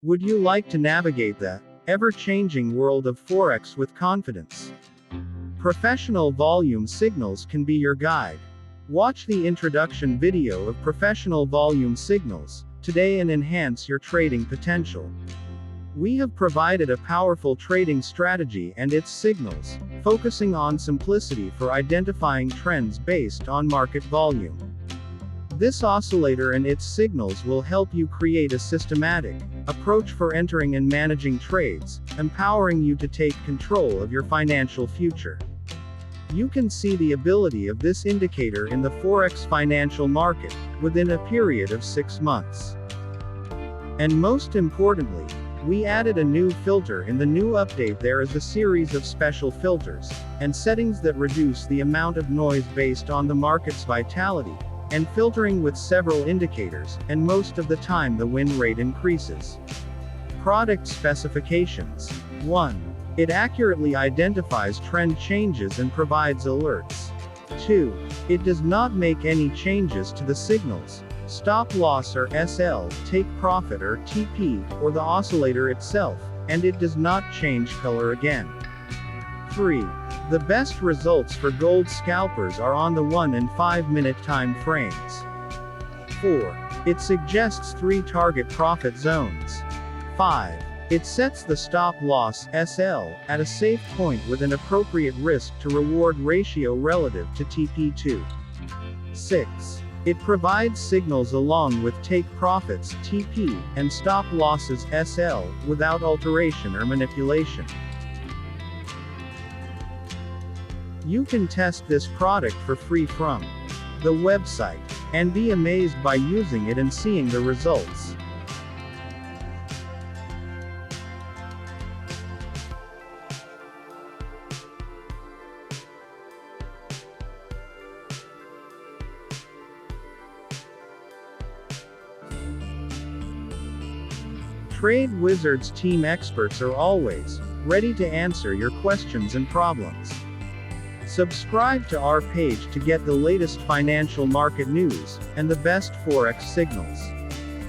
Would you like to navigate the ever-changing world of Forex with confidence? Professional volume signals can be your guide. Watch the introduction video of professional volume signals today and enhance your trading potential. We have provided a powerful trading strategy and its signals, focusing on simplicity for identifying trends based on market volume. This oscillator and its signals will help you create a systematic approach for entering and managing trades, empowering you to take control of your financial future. You can see the ability of this indicator in the Forex financial market within a period of 6 months. And most importantly, we added a new filter in the new update. There is a series of special filters and settings that reduce the amount of noise based on the market's vitality, and filtering with several indicators, and most of the time the win rate increases. Product specifications. 1. It accurately identifies trend changes and provides alerts. 2. It does not make any changes to the signals, stop loss or SL, take profit or TP, or the oscillator itself, and it does not change color again. 3. The best results for gold scalpers are on the 1 and 5 minute time frames. 4. It suggests 3 target profit zones. 5. It sets the stop loss SL at a safe point with an appropriate risk to reward ratio relative to TP2. 6. It provides signals along with take profits TP and stop losses SL without alteration or manipulation. You can test this product for free from the website and be amazed by using it and seeing the results. Trade Wizards team experts are always ready to answer your questions and problems. Subscribe to our page to get the latest financial market news and the best Forex signals.